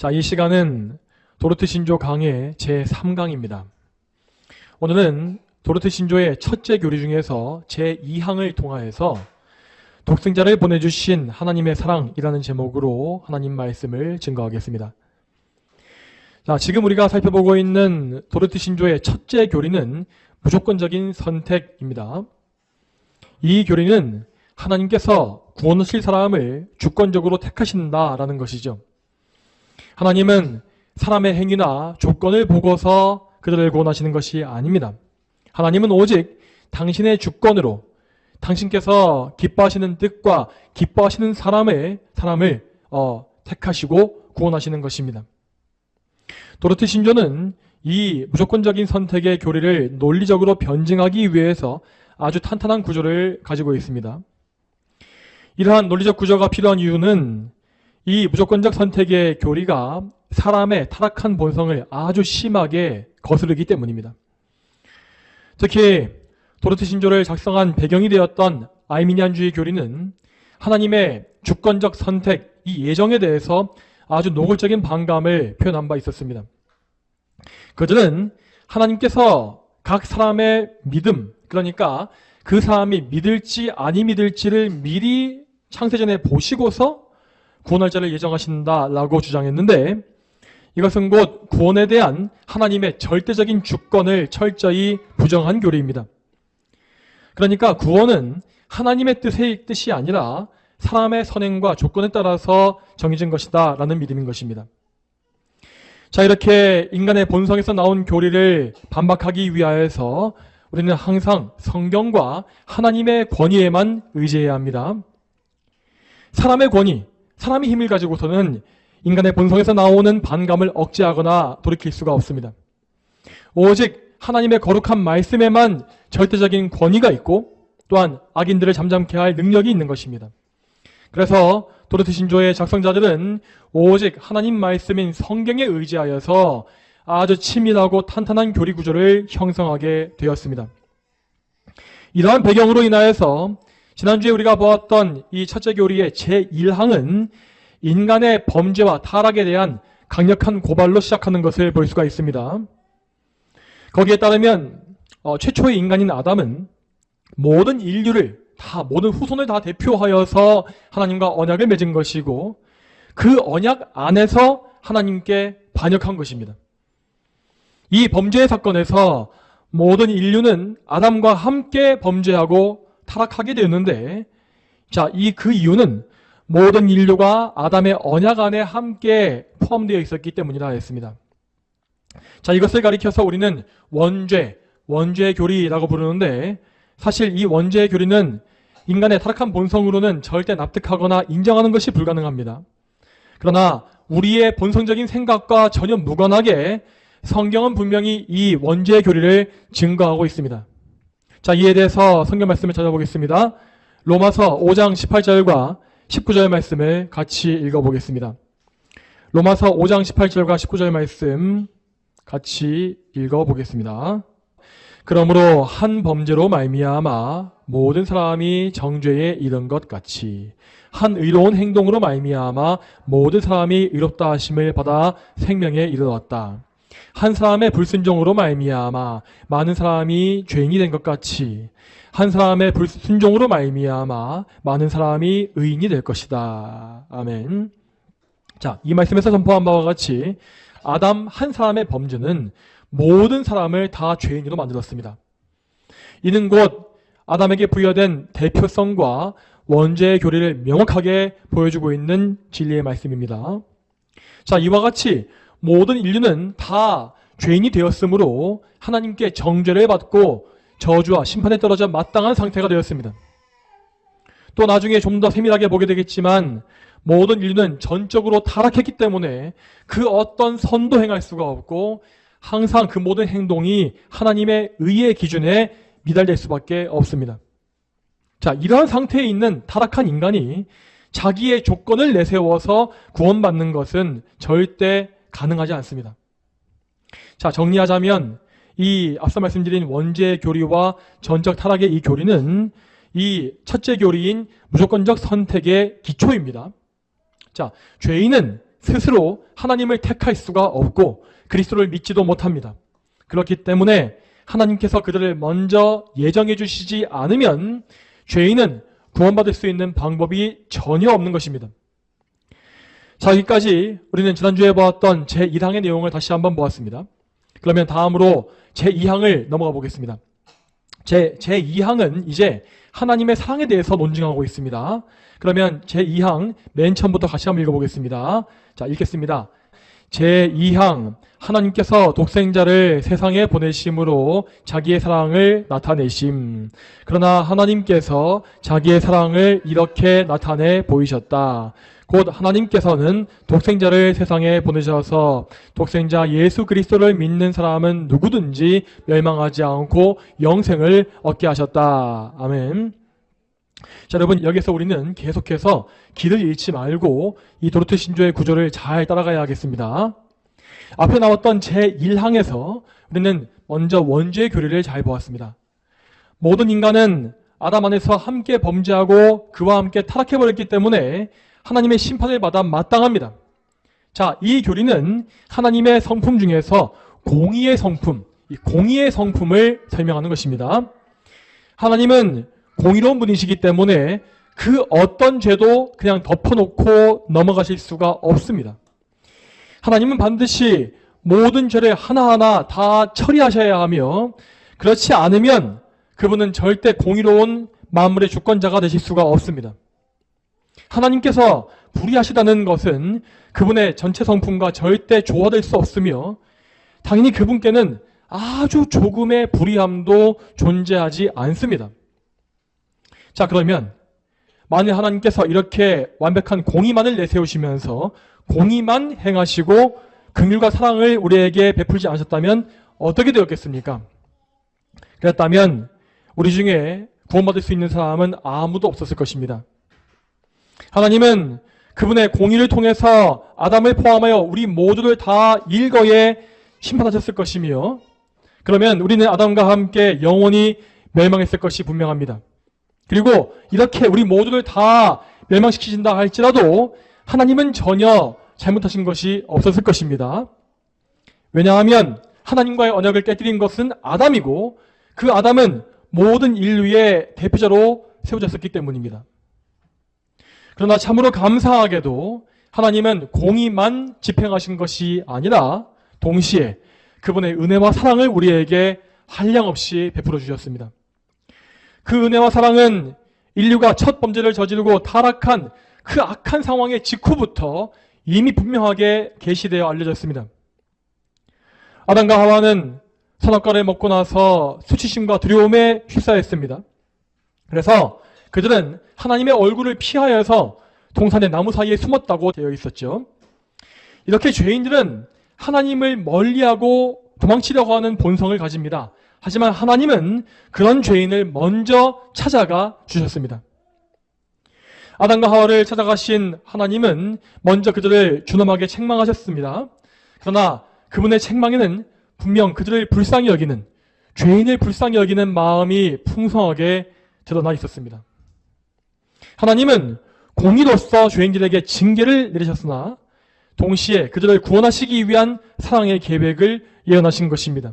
자, 이 시간은 도르트 신조 강의 제3강입니다. 오늘은 도르트 신조의 첫째 교리 중에서 제2항을 통하여서 독생자를 보내주신 하나님의 사랑이라는 제목으로 하나님 말씀을 증거하겠습니다. 자, 지금 우리가 살펴보고 있는 도르트 신조의 첫째 교리는 무조건적인 선택입니다. 이 교리는 하나님께서 구원하실 사람을 주권적으로 택하신다라는 것이죠. 하나님은 사람의 행위나 조건을 보고서 그들을 구원하시는 것이 아닙니다. 하나님은 오직 당신의 주권으로 당신께서 기뻐하시는 뜻과 기뻐하시는 사람을 택하시고 구원하시는 것입니다. 도르트 신조는 이 무조건적인 선택의 교리를 논리적으로 변증하기 위해서 아주 탄탄한 구조를 가지고 있습니다. 이러한 논리적 구조가 필요한 이유는 이 무조건적 선택의 교리가 사람의 타락한 본성을 아주 심하게 거스르기 때문입니다. 특히 도르트 신조를 작성한 배경이 되었던 아이미니안주의 교리는 하나님의 주권적 선택, 이 예정에 대해서 아주 노골적인 반감을 표현한 바 있었습니다. 그들은 하나님께서 각 사람의 믿음, 그러니까 그 사람이 믿을지 아니 믿을지를 미리 창세전에 보시고서 구원할 자를 예정하신다라고 주장했는데, 이것은 곧 구원에 대한 하나님의 절대적인 주권을 철저히 부정한 교리입니다. 그러니까 구원은 하나님의 뜻이 아니라 사람의 선행과 조건에 따라서 정해진 것이다 라는 믿음인 것입니다. 자, 이렇게 인간의 본성에서 나온 교리를 반박하기 위하여서 우리는 항상 성경과 하나님의 권위에만 의지해야 합니다. 사람의 권위, 사람의 힘을 가지고서는 인간의 본성에서 나오는 반감을 억제하거나 돌이킬 수가 없습니다. 오직 하나님의 거룩한 말씀에만 절대적인 권위가 있고 또한 악인들을 잠잠케 할 능력이 있는 것입니다. 그래서 도르트 신조의 작성자들은 오직 하나님 말씀인 성경에 의지하여서 아주 치밀하고 탄탄한 교리 구조를 형성하게 되었습니다. 이러한 배경으로 인하여서 지난주에 우리가 보았던 이 첫째 교리의 제1항은 인간의 범죄와 타락에 대한 강력한 고발로 시작하는 것을 볼 수가 있습니다. 거기에 따르면 최초의 인간인 아담은 모든 인류를 모든 후손을 다 대표하여서 하나님과 언약을 맺은 것이고 그 언약 안에서 하나님께 반역한 것입니다. 이 범죄의 사건에서 모든 인류는 아담과 함께 범죄하고 타락하게 되었는데, 자, 그 이유는 모든 인류가 아담의 언약 안에 함께 포함되어 있었기 때문이라 했습니다. 자, 이것을 가리켜서 우리는 원죄의 교리라고 부르는데, 사실 이 원죄의 교리는 인간의 타락한 본성으로는 절대 납득하거나 인정하는 것이 불가능합니다. 그러나 우리의 본성적인 생각과 전혀 무관하게 성경은 분명히 이 원죄의 교리를 증거하고 있습니다. 자, 이에 대해서 성경 말씀을 찾아보겠습니다. 로마서 5장 18절과 19절 말씀을 같이 읽어보겠습니다. 로마서 5장 18절과 19절 말씀 같이 읽어보겠습니다. 그러므로 한 범죄로 말미암아 모든 사람이 정죄에 이른 것 같이 한 의로운 행동으로 말미암아 모든 사람이 의롭다 하심을 받아 생명에 이르렀다. 한 사람의 불순종으로 말미암아 많은 사람이 죄인이 된 것 같이 한 사람의 불순종으로 말미암아 많은 사람이 의인이 될 것이다. 아멘. 자, 이 말씀에서 선포한 바와 같이 아담 한 사람의 범죄는 모든 사람을 다 죄인으로 만들었습니다. 이는 곧 아담에게 부여된 대표성과 원죄의 교리를 명확하게 보여주고 있는 진리의 말씀입니다. 자, 이와 같이 모든 인류는 다 죄인이 되었으므로 하나님께 정죄를 받고 저주와 심판에 떨어져 마땅한 상태가 되었습니다. 또 나중에 좀 더 세밀하게 보게 되겠지만 모든 인류는 전적으로 타락했기 때문에 그 어떤 선도 행할 수가 없고 항상 그 모든 행동이 하나님의 의의 기준에 미달될 수밖에 없습니다. 자, 이러한 상태에 있는 타락한 인간이 자기의 조건을 내세워서 구원받는 것은 절대 가능하지 않습니다. 자, 정리하자면 이 앞서 말씀드린 원죄의 교리와 전적 타락의 이 교리는 이 첫째 교리인 무조건적 선택의 기초입니다. 자, 죄인은 스스로 하나님을 택할 수가 없고 그리스도를 믿지도 못합니다. 그렇기 때문에 하나님께서 그들을 먼저 예정해 주시지 않으면 죄인은 구원받을 수 있는 방법이 전혀 없는 것입니다. 자, 여기까지 우리는 지난주에 보았던 제1항의 내용을 다시 한번 보았습니다. 그러면 다음으로 제2항을 넘어가 보겠습니다. 제2항은 이제 하나님의 사랑에 대해서 논증하고 있습니다. 그러면 제2항 맨 처음부터 같이 한번 읽어보겠습니다. 자, 읽겠습니다. 제2항, 하나님께서 독생자를 세상에 보내심으로 자기의 사랑을 나타내심. 그러나 하나님께서 자기의 사랑을 이렇게 나타내 보이셨다. 곧 하나님께서는 독생자를 세상에 보내셔서 독생자 예수 그리스도를 믿는 사람은 누구든지 멸망하지 않고 영생을 얻게 하셨다. 아멘. 자, 여러분, 여기서 우리는 계속해서 길을 잃지 말고 이 도르트 신조의 구조를 잘 따라가야 하겠습니다. 앞에 나왔던 제1항에서 우리는 먼저 원죄의 교리를 잘 보았습니다. 모든 인간은 아담 안에서 함께 범죄하고 그와 함께 타락해버렸기 때문에 하나님의 심판을 받아 마땅합니다. 자, 이 교리는 하나님의 성품 중에서 공의의 성품, 이 공의의 성품을 설명하는 것입니다. 하나님은 공의로운 분이시기 때문에 그 어떤 죄도 그냥 덮어놓고 넘어가실 수가 없습니다. 하나님은 반드시 모든 죄를 하나하나 다 처리하셔야 하며 그렇지 않으면 그분은 절대 공의로운 만물의 주권자가 되실 수가 없습니다. 하나님께서 불의하시다는 것은 그분의 전체 성품과 절대 조화될 수 없으며 당연히 그분께는 아주 조금의 불의함도 존재하지 않습니다. 자, 그러면 만일 하나님께서 이렇게 완벽한 공의만을 내세우시면서 공의만 행하시고 긍휼과 사랑을 우리에게 베풀지 않으셨다면 어떻게 되었겠습니까? 그랬다면 우리 중에 구원받을 수 있는 사람은 아무도 없었을 것입니다. 하나님은 그분의 공의를 통해서 아담을 포함하여 우리 모두를 다 일거에 심판하셨을 것이며 그러면 우리는 아담과 함께 영원히 멸망했을 것이 분명합니다. 그리고 이렇게 우리 모두를 다 멸망시키신다 할지라도 하나님은 전혀 잘못하신 것이 없었을 것입니다. 왜냐하면 하나님과의 언약을 깨뜨린 것은 아담이고 그 아담은 모든 인류의 대표자로 세워졌기 때문입니다. 그러나 참으로 감사하게도 하나님은 공의만 집행하신 것이 아니라 동시에 그분의 은혜와 사랑을 우리에게 한량없이 베풀어 주셨습니다. 그 은혜와 사랑은 인류가 첫 범죄를 저지르고 타락한 그 악한 상황의 직후부터 이미 분명하게 계시되어 알려졌습니다. 아담과 하와는 선악과를 먹고 나서 수치심과 두려움에 휩싸였습니다. 그래서 그들은 하나님의 얼굴을 피하여서 동산의 나무 사이에 숨었다고 되어 있었죠. 이렇게 죄인들은 하나님을 멀리하고 도망치려고 하는 본성을 가집니다. 하지만 하나님은 그런 죄인을 먼저 찾아가 주셨습니다. 아담과 하와를 찾아가신 하나님은 먼저 그들을 준엄하게 책망하셨습니다. 그러나 그분의 책망에는 분명 그들을 불쌍히 여기는, 죄인을 불쌍히 여기는 마음이 풍성하게 드러나 있었습니다. 하나님은 공의로서 죄인들에게 징계를 내리셨으나 동시에 그들을 구원하시기 위한 사랑의 계획을 예언하신 것입니다.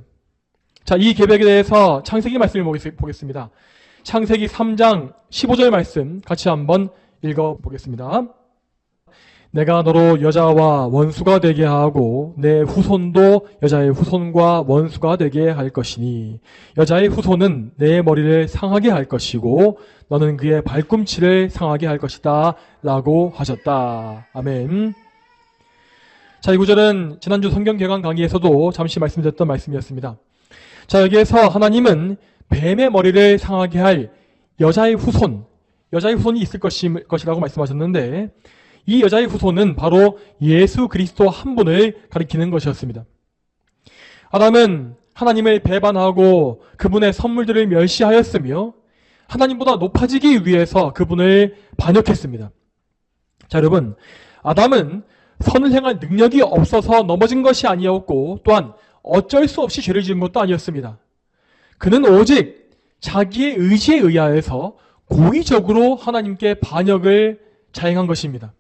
자, 이 계획에 대해서 창세기 말씀을 보겠습니다. 창세기 3장 15절 말씀 같이 한번 읽어보겠습니다. 내가 너로 여자와 원수가 되게 하고 내 후손도 여자의 후손과 원수가 되게 할 것이니 여자의 후손은 내 머리를 상하게 할 것이고 너는 그의 발꿈치를 상하게 할 것이다 라고 하셨다. 아멘. 자, 이 구절은 지난주 성경개관 강의에서도 잠시 말씀드렸던 말씀이었습니다. 자, 여기에서 하나님은 뱀의 머리를 상하게 할 여자의 후손이 있을 것이라고 말씀하셨는데 이 여자의 후손은 바로 예수 그리스도 한 분을 가리키는 것이었습니다. 아담은 하나님을 배반하고 그분의 선물들을 멸시하였으며 하나님보다 높아지기 위해서 그분을 반역했습니다. 자, 여러분, 아담은 선을 행할 능력이 없어서 넘어진 것이 아니었고 또한 어쩔 수 없이 죄를 지은 것도 아니었습니다. 그는 오직 자기의 의지에 의하여서 고의적으로 하나님께 반역을 자행한 것입니다.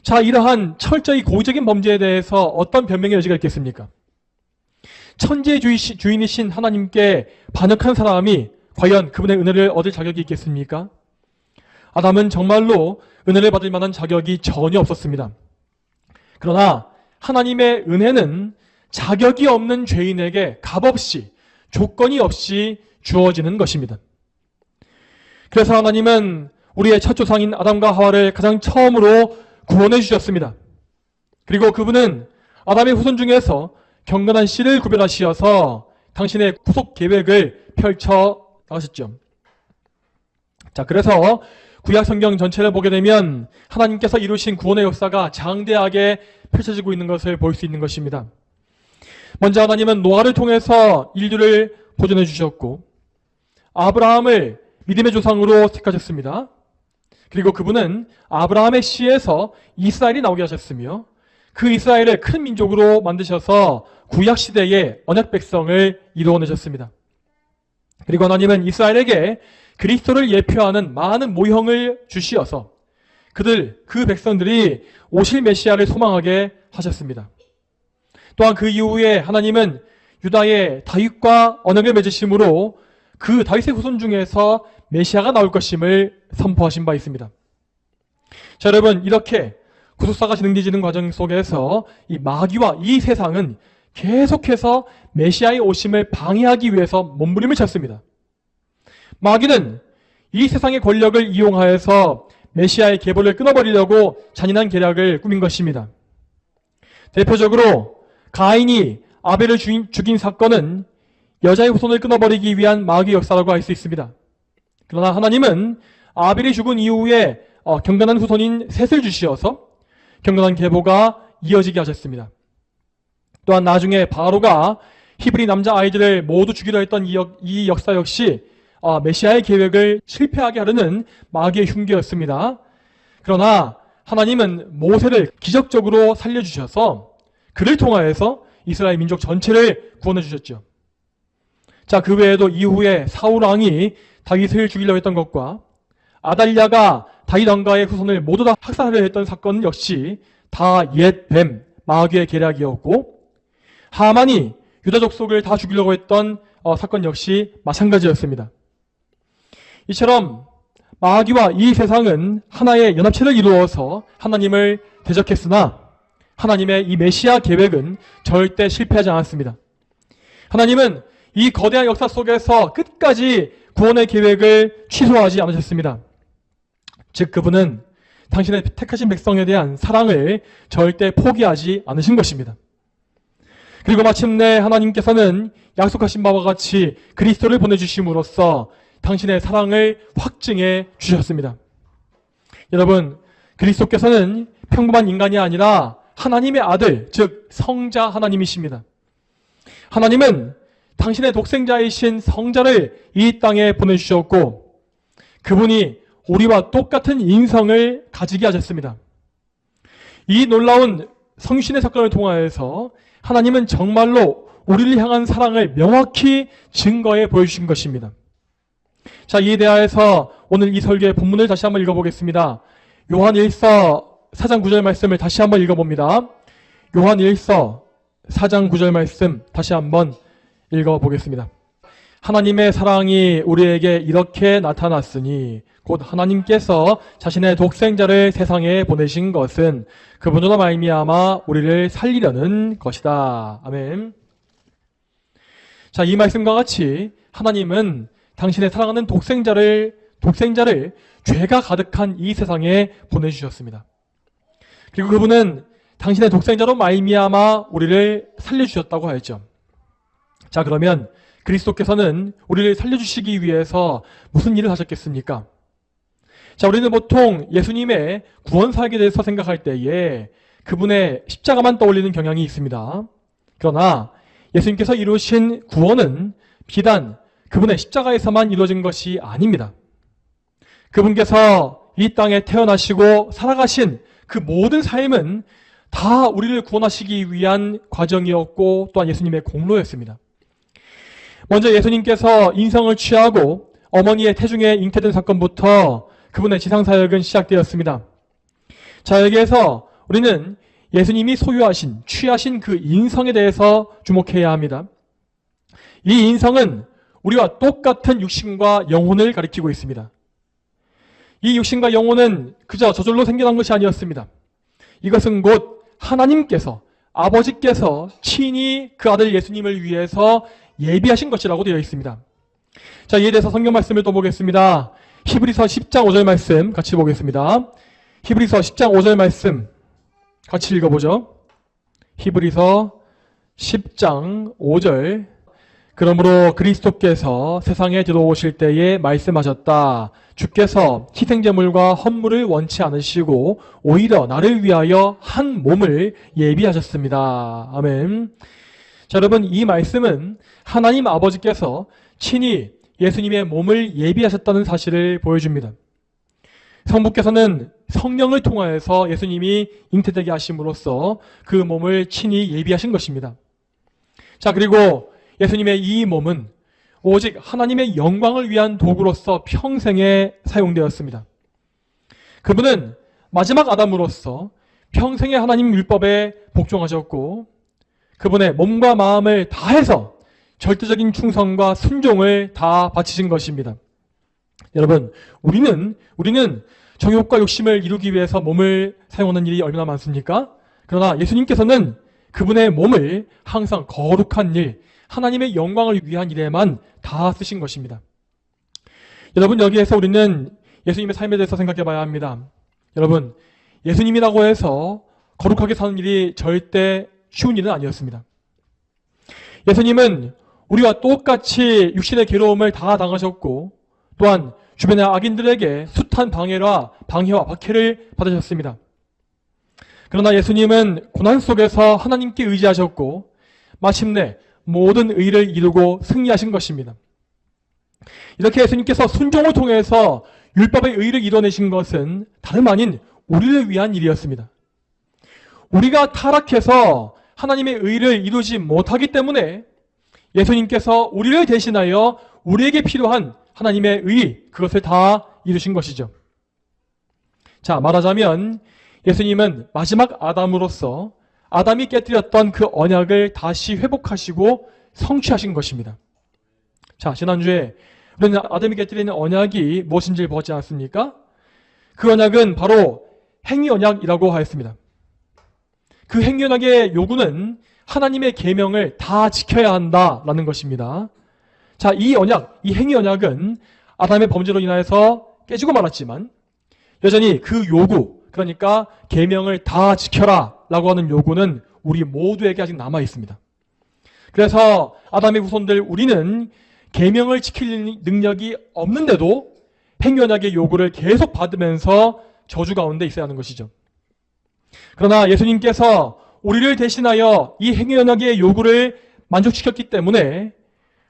자, 이러한 철저히 고의적인 범죄에 대해서 어떤 변명의 여지가 있겠습니까? 천지의 주인이신 하나님께 반역한 사람이 과연 그분의 은혜를 얻을 자격이 있겠습니까? 아담은 정말로 은혜를 받을 만한 자격이 전혀 없었습니다. 그러나 하나님의 은혜는 자격이 없는 죄인에게 값없이, 조건이 없이 주어지는 것입니다. 그래서 하나님은 우리의 첫 조상인 아담과 하와를 가장 처음으로 구원해 주셨습니다. 그리고 그분은 아담의 후손 중에서 경건한 씨를 구별하시어서 당신의 구속 계획을 펼쳐 나가셨죠. 자, 그래서 구약 성경 전체를 보게 되면 하나님께서 이루신 구원의 역사가 장대하게 펼쳐지고 있는 것을 볼 수 있는 것입니다. 먼저 하나님은 노아를 통해서 인류를 보존해 주셨고, 아브라함을 믿음의 조상으로 택하셨습니다. 그리고 그분은 아브라함의 씨에서 이스라엘이 나오게 하셨으며, 그 이스라엘을 큰 민족으로 만드셔서 구약 시대의 언약 백성을 이루어내셨습니다. 그리고 하나님은 이스라엘에게 그리스도를 예표하는 많은 모형을 주시어서 그 백성들이 오실 메시아를 소망하게 하셨습니다. 또한 그 이후에 하나님은 유다의 다윗과 언약을 맺으심으로 그 다윗의 후손 중에서 메시아가 나올 것임을 선포하신 바 있습니다. 자, 여러분, 이렇게 구속사가 진행되는 과정 속에서 이 마귀와 이 세상은 계속해서 메시아의 오심을 방해하기 위해서 몸부림을 쳤습니다. 마귀는 이 세상의 권력을 이용하여서 메시아의 계보를 끊어버리려고 잔인한 계략을 꾸민 것입니다. 대표적으로 가인이 아벨을 죽인 사건은 여자의 후손을 끊어버리기 위한 마귀의 역사라고 할 수 있습니다. 그러나 하나님은 아벨이 죽은 이후에 경건한 후손인 셋을 주시어서 경건한 계보가 이어지게 하셨습니다. 또한 나중에 바로가 히브리 남자아이들을 모두 죽이려 했던 이 역사 역시 메시아의 계획을 실패하게 하려는 마귀의 흉기였습니다. 그러나 하나님은 모세를 기적적으로 살려주셔서 그를 통하여서 이스라엘 민족 전체를 구원해 주셨죠. 자, 그 외에도 이후에 사울 왕이 다윗을 죽이려고 했던 것과 아달랴가 다윗 왕가의 후손을 모두 다 학살하려 했던 사건 역시 다 옛 뱀, 마귀의 계략이었고, 하만이 유다 족속을 다 죽이려고 했던 사건 역시 마찬가지였습니다. 이처럼 마귀와 이 세상은 하나의 연합체를 이루어서 하나님을 대적했으나 하나님의 이 메시아 계획은 절대 실패하지 않았습니다. 하나님은 이 거대한 역사 속에서 끝까지 구원의 계획을 취소하지 않으셨습니다. 즉, 그분은 당신의 택하신 백성에 대한 사랑을 절대 포기하지 않으신 것입니다. 그리고 마침내 하나님께서는 약속하신 바와 같이 그리스도를 보내주심으로써 당신의 사랑을 확증해 주셨습니다. 여러분, 그리스도께서는 평범한 인간이 아니라 하나님의 아들, 즉 성자 하나님이십니다. 하나님은 당신의 독생자이신 성자를 이 땅에 보내주셨고, 그분이 우리와 똑같은 인성을 가지게 하셨습니다. 이 놀라운 성신의 사건을 통하여서 하나님은 정말로 우리를 향한 사랑을 명확히 증거해 보여주신 것입니다. 자, 이에 대하여서 오늘 이 설교의 본문을 다시 한번 읽어보겠습니다. 요한 1서 4장 9절 말씀을 다시 한번 읽어봅니다. 요한 1서 4장 9절 말씀 다시 한번 읽어보겠습니다. 하나님의 사랑이 우리에게 이렇게 나타났으니 곧 하나님께서 자신의 독생자를 세상에 보내신 것은 그분으로 말미암아 우리를 살리려는 것이다. 아멘. 자, 이 말씀과 같이 하나님은 당신의 사랑하는 독생자를 죄가 가득한 이 세상에 보내주셨습니다. 그리고 그분은 당신의 독생자로 말미암아 우리를 살려주셨다고 하였죠. 자, 그러면 그리스도께서는 우리를 살려주시기 위해서 무슨 일을 하셨겠습니까? 자, 우리는 보통 예수님의 구원 사역에 대해서 생각할 때에 그분의 십자가만 떠올리는 경향이 있습니다. 그러나 예수님께서 이루신 구원은 비단 그분의 십자가에서만 이루어진 것이 아닙니다. 그분께서 이 땅에 태어나시고 살아가신 그 모든 삶은 다 우리를 구원하시기 위한 과정이었고 또한 예수님의 공로였습니다. 먼저 예수님께서 인성을 취하고 어머니의 태중에 잉태된 사건부터 그분의 지상사역은 시작되었습니다. 자, 여기에서 우리는 예수님이 소유하신, 취하신 그 인성에 대해서 주목해야 합니다. 이 인성은 우리와 똑같은 육신과 영혼을 가리키고 있습니다. 이 육신과 영혼은 그저 저절로 생겨난 것이 아니었습니다. 이것은 곧 하나님께서, 아버지께서 친히 그 아들 예수님을 위해서 예비하신 것이라고 되어 있습니다. 자, 이에 대해서 성경 말씀을 또 보겠습니다. 히브리서 10장 5절 말씀 같이 보겠습니다. 히브리서 10장 5절 말씀 같이 읽어보죠. 히브리서 10장 5절. 그러므로 그리스도께서 세상에 들어오실 때에 말씀하셨다. 주께서 희생제물과 헌물을 원치 않으시고 오히려 나를 위하여 한 몸을 예비하셨습니다. 아멘. 자, 여러분, 이 말씀은 하나님 아버지께서 친히 예수님의 몸을 예비하셨다는 사실을 보여줍니다. 성부께서는 성령을 통하여서 예수님이 잉태되게 하심으로써 그 몸을 친히 예비하신 것입니다. 자, 그리고 예수님의 이 몸은 오직 하나님의 영광을 위한 도구로서 평생에 사용되었습니다. 그분은 마지막 아담으로서 평생에 하나님 율법에 복종하셨고 그분의 몸과 마음을 다해서 절대적인 충성과 순종을 다 바치신 것입니다. 여러분, 우리는 정욕과 욕심을 이루기 위해서 몸을 사용하는 일이 얼마나 많습니까? 그러나 예수님께서는 그분의 몸을 항상 거룩한 일, 하나님의 영광을 위한 일에만 다 쓰신 것입니다. 여러분, 여기에서 우리는 예수님의 삶에 대해서 생각해 봐야 합니다. 여러분, 예수님이라고 해서 거룩하게 사는 일이 절대 쉬운 일은 아니었습니다. 예수님은 우리와 똑같이 육신의 괴로움을 다 당하셨고 또한 주변의 악인들에게 숱한 방해와 박해를 받으셨습니다. 그러나 예수님은 고난 속에서 하나님께 의지하셨고 마침내 모든 의를 이루고 승리하신 것입니다. 이렇게 예수님께서 순종을 통해서 율법의 의를 이뤄내신 것은 다름 아닌 우리를 위한 일이었습니다. 우리가 타락해서 하나님의 의를 이루지 못하기 때문에 예수님께서 우리를 대신하여 우리에게 필요한 하나님의 의, 그것을 다 이루신 것이죠. 자, 말하자면 예수님은 마지막 아담으로서 아담이 깨뜨렸던 그 언약을 다시 회복하시고 성취하신 것입니다. 자, 지난주에 우리는 아담이 깨뜨리는 언약이 무엇인지를 보지 않았습니까? 그 언약은 바로 행위 언약이라고 하였습니다. 그 행위 언약의 요구는 하나님의 계명을 다 지켜야 한다라는 것입니다. 자, 이 언약, 이 행위 언약은 아담의 범죄로 인하여서 깨지고 말았지만 여전히 그 요구, 그러니까 계명을 다 지켜라 라고 하는 요구는 우리 모두에게 아직 남아 있습니다. 그래서 아담의 후손들 우리는 계명을 지킬 능력이 없는데도 행위 언약의 요구를 계속 받으면서 저주 가운데 있어야 하는 것이죠. 그러나 예수님께서 우리를 대신하여 이 행위 언약의 요구를 만족시켰기 때문에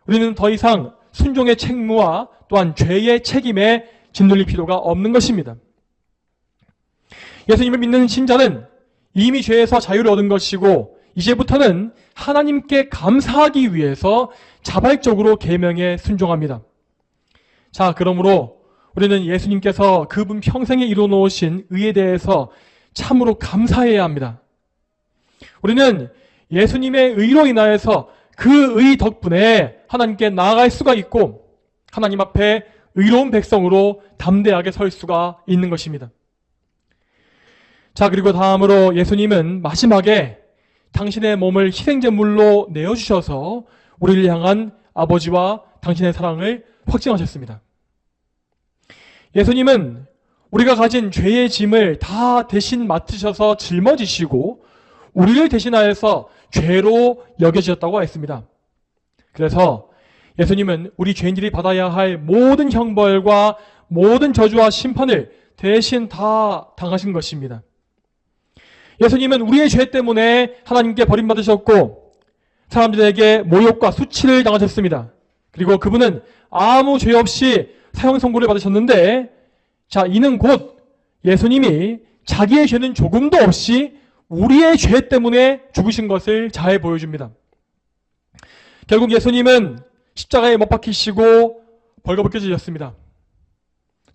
우리는 더 이상 순종의 책무와 또한 죄의 책임에 짓눌릴 필요가 없는 것입니다. 예수님을 믿는 신자는 이미 죄에서 자유를 얻은 것이고 이제부터는 하나님께 감사하기 위해서 자발적으로 계명에 순종합니다. 자, 그러므로 우리는 예수님께서 그분 평생에 이루어놓으신 의에 대해서 참으로 감사해야 합니다. 우리는 예수님의 의로 인하여서 그 의 덕분에 하나님께 나아갈 수가 있고 하나님 앞에 의로운 백성으로 담대하게 설 수가 있는 것입니다. 자, 그리고 다음으로 예수님은 마지막에 당신의 몸을 희생제물로 내어주셔서 우리를 향한 아버지와 당신의 사랑을 확증하셨습니다. 예수님은 우리가 가진 죄의 짐을 다 대신 맡으셔서 짊어지시고 우리를 대신하여서 죄로 여겨지셨다고 했습니다. 그래서 예수님은 우리 죄인들이 받아야 할 모든 형벌과 모든 저주와 심판을 대신 다 당하신 것입니다. 예수님은 우리의 죄 때문에 하나님께 버림받으셨고 사람들에게 모욕과 수치를 당하셨습니다. 그리고 그분은 아무 죄 없이 사형 선고를 받으셨는데 자, 이는 곧 예수님이 자기의 죄는 조금도 없이 우리의 죄 때문에 죽으신 것을 잘 보여줍니다. 결국 예수님은 십자가에 못 박히시고 벌거벗겨지셨습니다.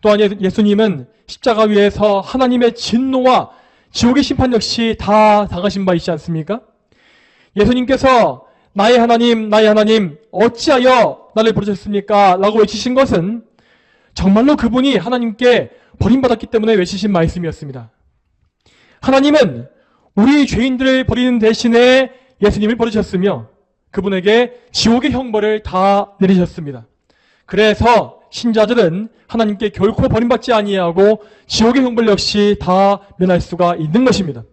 또한 예수님은 십자가 위에서 하나님의 진노와 지옥의 심판 역시 다 당하신 바 있지 않습니까? 예수님께서 나의 하나님 어찌하여 나를 부르셨습니까? 라고 외치신 것은 정말로 그분이 하나님께 버림받았기 때문에 외치신 말씀이었습니다. 하나님은 우리 죄인들을 버리는 대신에 예수님을 버리셨으며 그분에게 지옥의 형벌을 다 내리셨습니다. 그래서 신자들은 하나님께 결코 버림받지 아니하고 지옥의 형벌 역시 다 면할 수가 있는 것입니다.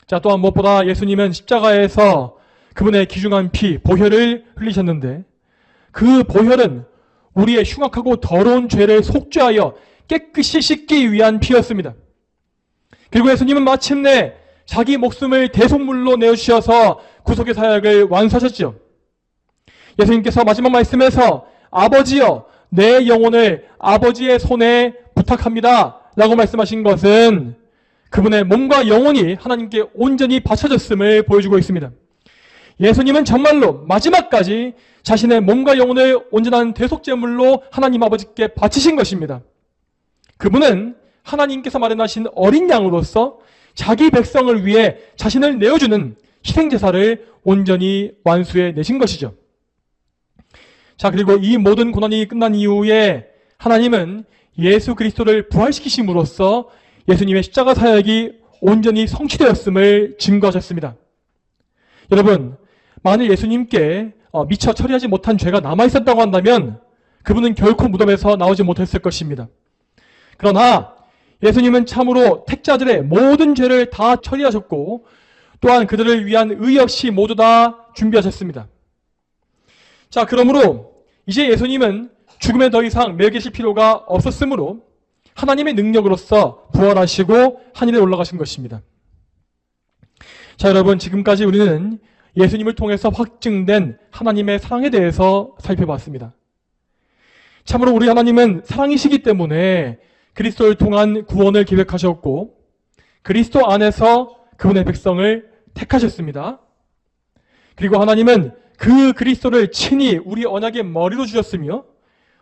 자, 또한 무엇보다 예수님은 십자가에서 그분의 귀중한 피, 보혈을 흘리셨는데 그 보혈은 우리의 흉악하고 더러운 죄를 속죄하여 깨끗이 씻기 위한 피였습니다. 그리고 예수님은 마침내 자기 목숨을 대속물로 내어주셔서 구속의 사역을 완수하셨죠. 예수님께서 마지막 말씀에서 아버지여 내 영혼을 아버지의 손에 부탁합니다 라고 말씀하신 것은 그분의 몸과 영혼이 하나님께 온전히 바쳐졌음을 보여주고 있습니다. 예수님은 정말로 마지막까지 자신의 몸과 영혼을 온전한 대속제물로 하나님 아버지께 바치신 것입니다. 그분은 하나님께서 마련하신 어린 양으로서 자기 백성을 위해 자신을 내어주는 희생제사를 온전히 완수해 내신 것이죠. 자, 그리고 이 모든 고난이 끝난 이후에 하나님은 예수 그리스도를 부활시키심으로써 예수님의 십자가 사역이 온전히 성취되었음을 증거하셨습니다. 여러분, 만일 예수님께 미처 처리하지 못한 죄가 남아있었다고 한다면 그분은 결코 무덤에서 나오지 못했을 것입니다. 그러나 예수님은 참으로 택자들의 모든 죄를 다 처리하셨고 또한 그들을 위한 의 역시 모두 다 준비하셨습니다. 자, 그러므로 이제 예수님은 죽음에 더 이상 매여 계실 필요가 없었으므로 하나님의 능력으로서 부활하시고 하늘에 올라가신 것입니다. 자, 여러분, 지금까지 우리는 예수님을 통해서 확증된 하나님의 사랑에 대해서 살펴봤습니다. 참으로 우리 하나님은 사랑이시기 때문에 그리스도를 통한 구원을 계획하셨고 그리스도 안에서 그분의 백성을 택하셨습니다. 그리고 하나님은 그 그리스도를 친히 우리 언약의 머리로 주셨으며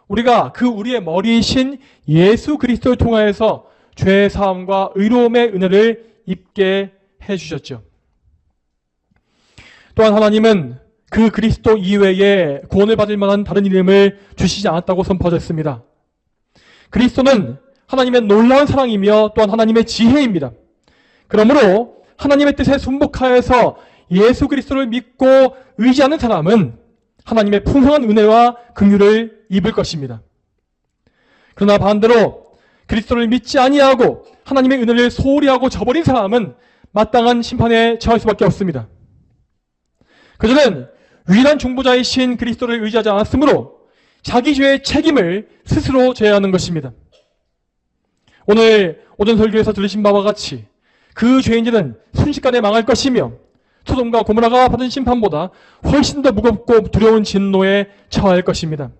우리가 그 우리의 머리이신 예수 그리스도를 통하여서 죄 사함과 의로움의 은혜를 입게 해주셨죠. 또한 하나님은 그 그리스도 이외에 구원을 받을 만한 다른 이름을 주시지 않았다고 선포하셨습니다. 그리스도는 하나님의 놀라운 사랑이며 또한 하나님의 지혜입니다. 그러므로 하나님의 뜻에 순복하여서 예수 그리스도를 믿고 의지하는 사람은 하나님의 풍성한 은혜와 긍휼을 입을 것입니다. 그러나 반대로 그리스도를 믿지 아니하고 하나님의 은혜를 소홀히 하고 저버린 사람은 마땅한 심판에 처할 수밖에 없습니다. 그들은 유일한 중보자이신 그리스도를 의지하지 않았으므로 자기 죄의 책임을 스스로 져야 하는 것입니다. 오늘 오전 설교에서 들으신 바와 같이 그 죄인들은 순식간에 망할 것이며 소돔과 고모라가 받은 심판보다 훨씬 더 무겁고 두려운 진노에 처할 것입니다.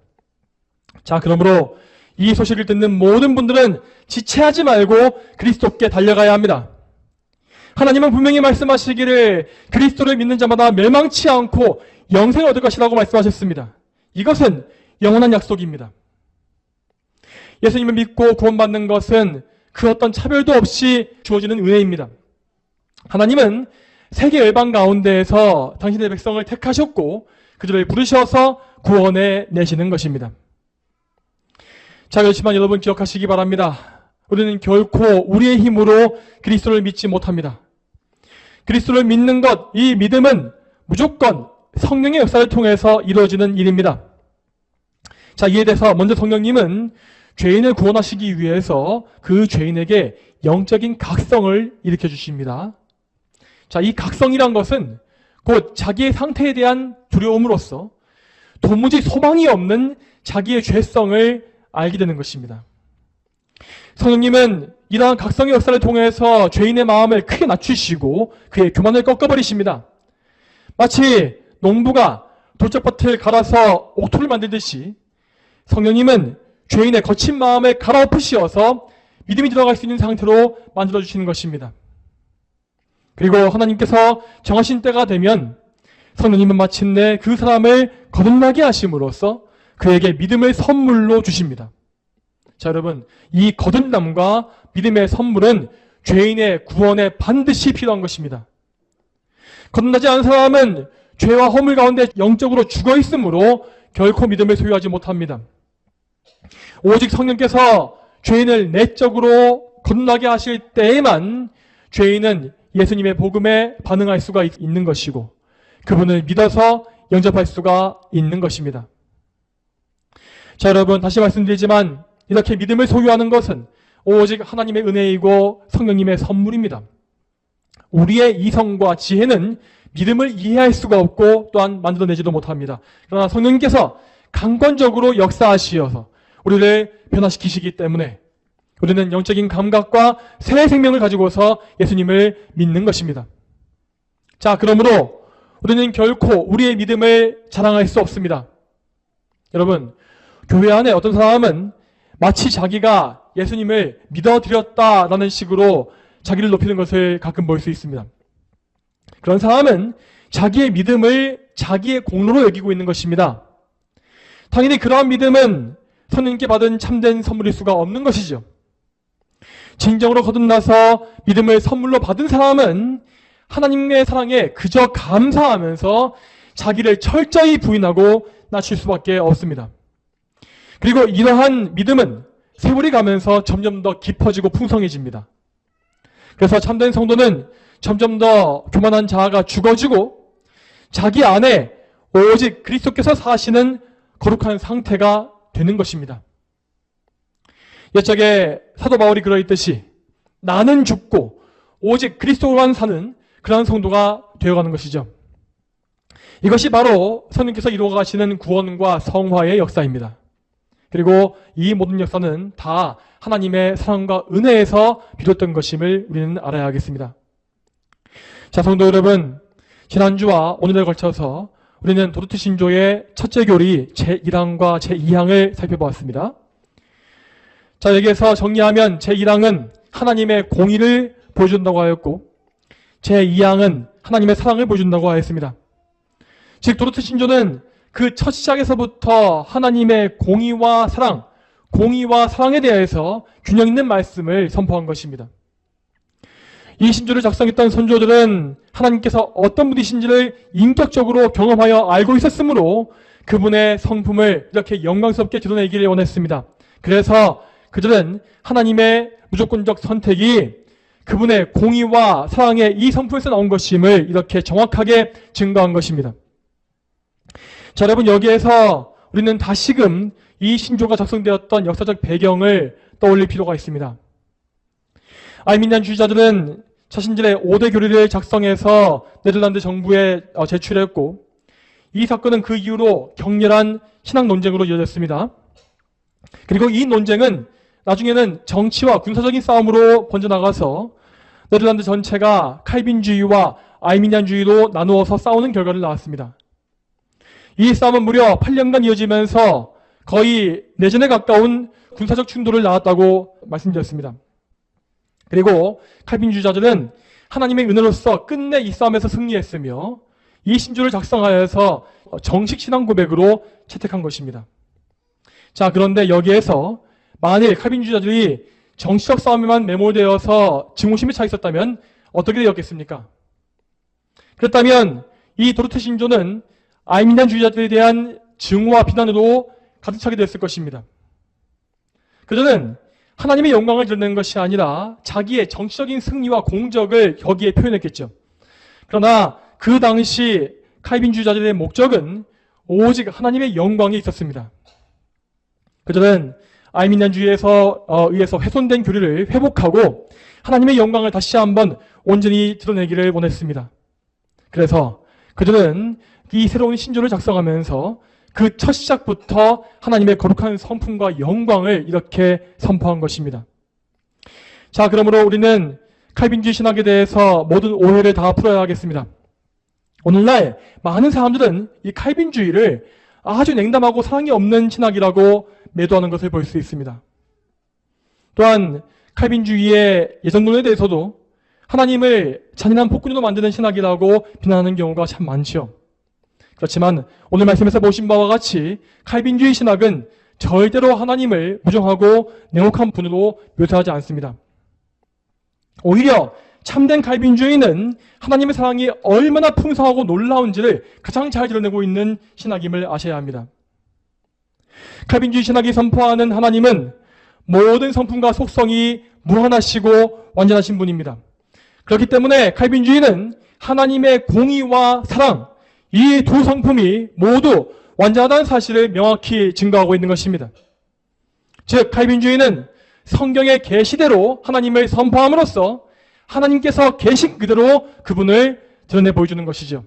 자, 그러므로 이 소식을 듣는 모든 분들은 지체하지 말고 그리스도께 달려가야 합니다. 하나님은 분명히 말씀하시기를 그리스도를 믿는 자마다 멸망치 않고 영생을 얻을 것이라고 말씀하셨습니다. 이것은 영원한 약속입니다. 예수님을 믿고 구원받는 것은 그 어떤 차별도 없이 주어지는 은혜입니다. 하나님은 세계 열방 가운데에서 당신의 백성을 택하셨고 그들을 부르셔서 구원해 내시는 것입니다. 자, 그렇지만 여러분 기억하시기 바랍니다. 우리는 결코 우리의 힘으로 그리스도를 믿지 못합니다. 그리스도를 믿는 것, 이 믿음은 무조건 성령의 역사를 통해서 이루어지는 일입니다. 자, 이에 대해서 먼저 성령님은 죄인을 구원하시기 위해서 그 죄인에게 영적인 각성을 일으켜 주십니다. 자, 이 각성이란 것은 곧 자기의 상태에 대한 두려움으로써 도무지 소망이 없는 자기의 죄성을 알게 되는 것입니다. 성령님은 이러한 각성의 역사를 통해서 죄인의 마음을 크게 낮추시고 그의 교만을 꺾어버리십니다. 마치 농부가 돌짝밭을 갈아서 옥토를 만들듯이 성령님은 죄인의 거친 마음을 갈아엎으시어서 믿음이 들어갈 수 있는 상태로 만들어주시는 것입니다. 그리고 하나님께서 정하신 때가 되면 성령님은 마침내 그 사람을 거듭나게 하심으로써 그에게 믿음을 선물로 주십니다. 자, 여러분, 이 거듭남과 믿음의 선물은 죄인의 구원에 반드시 필요한 것입니다. 거듭나지 않은 사람은 죄와 허물 가운데 영적으로 죽어 있으므로 결코 믿음을 소유하지 못합니다. 오직 성령께서 죄인을 내적으로 거듭나게 하실 때에만 죄인은 예수님의 복음에 반응할 수가 있는 것이고 그분을 믿어서 영접할 수가 있는 것입니다. 자, 여러분, 다시 말씀드리지만 이렇게 믿음을 소유하는 것은 오직 하나님의 은혜이고 성령님의 선물입니다. 우리의 이성과 지혜는 믿음을 이해할 수가 없고 또한 만들어내지도 못합니다. 그러나 성령님께서 강권적으로 역사하시어서 우리를 변화시키시기 때문에 우리는 영적인 감각과 새 생명을 가지고서 예수님을 믿는 것입니다. 자, 그러므로 우리는 결코 우리의 믿음을 자랑할 수 없습니다. 여러분, 교회 안에 어떤 사람은 마치 자기가 예수님을 믿어드렸다라는 식으로 자기를 높이는 것을 가끔 볼 수 있습니다. 그런 사람은 자기의 믿음을 자기의 공로로 여기고 있는 것입니다. 당연히 그러한 믿음은 성령님께 받은 참된 선물일 수가 없는 것이죠. 진정으로 거듭나서 믿음을 선물로 받은 사람은 하나님의 사랑에 그저 감사하면서 자기를 철저히 부인하고 낮출 수밖에 없습니다. 그리고 이러한 믿음은 세월이 가면서 점점 더 깊어지고 풍성해집니다. 그래서 참된 성도는 점점 더 교만한 자아가 죽어지고 자기 안에 오직 그리스도께서 사시는 거룩한 상태가 되는 것입니다. 옛적에 사도 바울이 그러했듯이 나는 죽고 오직 그리스도로만 사는 그러한 성도가 되어가는 것이죠. 이것이 바로 성령께서 이루어가시는 구원과 성화의 역사입니다. 그리고 이 모든 역사는 다 하나님의 사랑과 은혜에서 비롯된 것임을 우리는 알아야 하겠습니다. 자, 성도 여러분, 지난주와 오늘에 걸쳐서 우리는 도르트 신조의 첫째 교리 제1항과 제2항을 살펴보았습니다. 자, 여기에서 정리하면 제1항은 하나님의 공의를 보여준다고 하였고 제2항은 하나님의 사랑을 보여준다고 하였습니다. 즉 도르트 신조는 그 첫 시작에서부터 하나님의 공의와 사랑에 대해서 균형 있는 말씀을 선포한 것입니다. 이 신조를 작성했던 선조들은 하나님께서 어떤 분이신지를 인격적으로 경험하여 알고 있었으므로 그분의 성품을 이렇게 영광스럽게 드러내기를 원했습니다. 그래서 그들은 하나님의 무조건적 선택이 그분의 공의와 사랑의 이 성품에서 나온 것임을 이렇게 정확하게 증거한 것입니다. 자, 여러분, 여기에서 우리는 다시금 이 신조가 작성되었던 역사적 배경을 떠올릴 필요가 있습니다. 아이민리안주의자들은 자신들의 5대 교리를 작성해서 네덜란드 정부에 제출했고 이 사건은 그 이후로 격렬한 신학 논쟁으로 이어졌습니다. 그리고 이 논쟁은 나중에는 정치와 군사적인 싸움으로 번져나가서 네덜란드 전체가 칼빈주의와 아이민리안주의로 나누어서 싸우는 결과를 낳았습니다. 이 싸움은 무려 8년간 이어지면서 거의 내전에 가까운 군사적 충돌을 낳았다고 말씀드렸습니다. 그리고 칼빈주의자들은 하나님의 은혜로서 끝내 이 싸움에서 승리했으며 이 신조를 작성하여서 정식 신앙 고백으로 채택한 것입니다. 자, 그런데 여기에서 만일 칼빈주의자들이 정치적 싸움에만 매몰되어서 증오심에 차 있었다면 어떻게 되었겠습니까? 그렇다면 이 도르트 신조는 아이민리안주의자들에 대한 증오와 비난으로 가득 차게 됐을 것입니다. 그들은 하나님의 영광을 드러내는 것이 아니라 자기의 정치적인 승리와 공적을 여기에 표현했겠죠. 그러나 그 당시 칼빈주의자들의 목적은 오직 하나님의 영광이 있었습니다. 그들은 아이민리안주의에서 의해서 훼손된 교리를 회복하고 하나님의 영광을 다시 한번 온전히 드러내기를 원했습니다. 그래서 그들은 이 새로운 신조를 작성하면서 그 첫 시작부터 하나님의 거룩한 성품과 영광을 이렇게 선포한 것입니다. 자, 그러므로 우리는 칼빈주의 신학에 대해서 모든 오해를 다 풀어야 하겠습니다. 오늘날 많은 사람들은 이 칼빈주의를 아주 냉담하고 사랑이 없는 신학이라고 매도하는 것을 볼 수 있습니다. 또한 칼빈주의의 예정론에 대해서도 하나님을 잔인한 폭군으로 만드는 신학이라고 비난하는 경우가 참 많죠. 그렇지만 오늘 말씀에서 보신 바와 같이 칼빈주의 신학은 절대로 하나님을 부정하고 냉혹한 분으로 묘사하지 않습니다. 오히려 참된 칼빈주의는 하나님의 사랑이 얼마나 풍성하고 놀라운지를 가장 잘 드러내고 있는 신학임을 아셔야 합니다. 칼빈주의 신학이 선포하는 하나님은 모든 성품과 속성이 무한하시고 완전하신 분입니다. 그렇기 때문에 칼빈주의는 하나님의 공의와 사랑, 이 두 성품이 모두 완전하다는 사실을 명확히 증거하고 있는 것입니다. 즉, 칼빈주의는 성경의 계시대로 하나님을 선포함으로써 하나님께서 계신 그대로 그분을 드러내 보여주는 것이죠.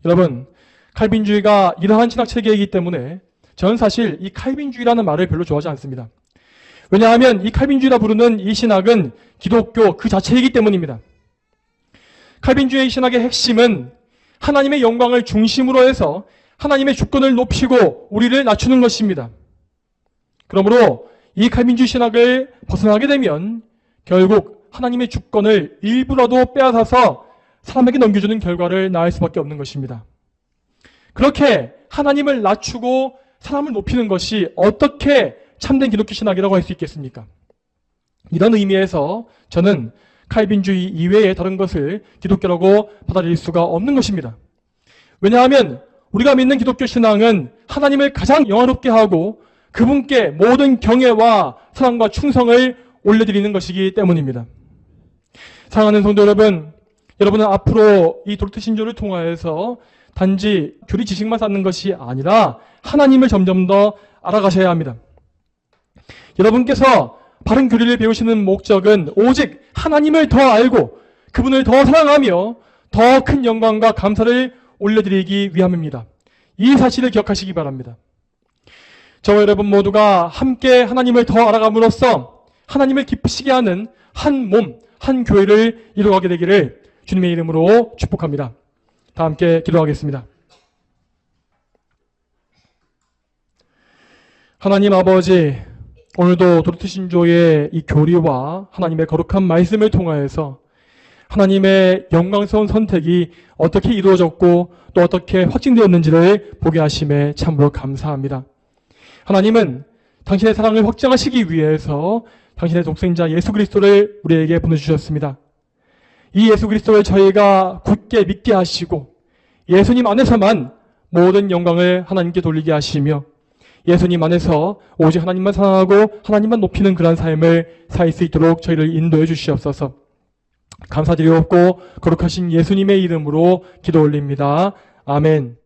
여러분, 칼빈주의가 이러한 신학 체계이기 때문에 저는 사실 이 칼빈주의라는 말을 별로 좋아하지 않습니다. 왜냐하면 이 칼빈주의라 부르는 이 신학은 기독교 그 자체이기 때문입니다. 칼빈주의 신학의 핵심은 하나님의 영광을 중심으로 해서 하나님의 주권을 높이고 우리를 낮추는 것입니다. 그러므로 이 칼빈주의 신학을 벗어나게 되면 결국 하나님의 주권을 일부라도 빼앗아서 사람에게 넘겨주는 결과를 낳을 수밖에 없는 것입니다. 그렇게 하나님을 낮추고 사람을 높이는 것이 어떻게 참된 기독교 신학이라고 할 수 있겠습니까? 이런 의미에서 저는 칼빈주의 이외의 다른 것을 기독교라고 받아들일 수가 없는 것입니다. 왜냐하면 우리가 믿는 기독교 신앙은 하나님을 가장 영화롭게 하고 그분께 모든 경애와 사랑과 충성을 올려드리는 것이기 때문입니다. 사랑하는 성도 여러분, 여러분은 앞으로 이 도르트 신조를 통하여서 단지 교리 지식만 쌓는 것이 아니라 하나님을 점점 더 알아가셔야 합니다. 여러분께서 바른 교리를 배우시는 목적은 오직 하나님을 더 알고 그분을 더 사랑하며 더 큰 영광과 감사를 올려드리기 위함입니다. 이 사실을 기억하시기 바랍니다. 저와 여러분 모두가 함께 하나님을 더 알아감으로써 하나님을 기쁘시게 하는 한 몸, 한 교회를 이루어가게 되기를 주님의 이름으로 축복합니다. 다 함께 기도하겠습니다. 하나님 아버지, 오늘도 도르트 신조의 이 교리와 하나님의 거룩한 말씀을 통하여서 하나님의 영광스러운 선택이 어떻게 이루어졌고 또 어떻게 확증되었는지를 보게 하심에 참으로 감사합니다. 하나님은 당신의 사랑을 확증하시기 위해서 당신의 독생자 예수 그리스도를 우리에게 보내주셨습니다. 이 예수 그리스도를 저희가 굳게 믿게 하시고 예수님 안에서만 모든 영광을 하나님께 돌리게 하시며 예수님 안에서 오직 하나님만 사랑하고 하나님만 높이는 그런 삶을 살 수 있도록 저희를 인도해 주시옵소서. 감사드리옵고 거룩하신 예수님의 이름으로 기도 올립니다. 아멘.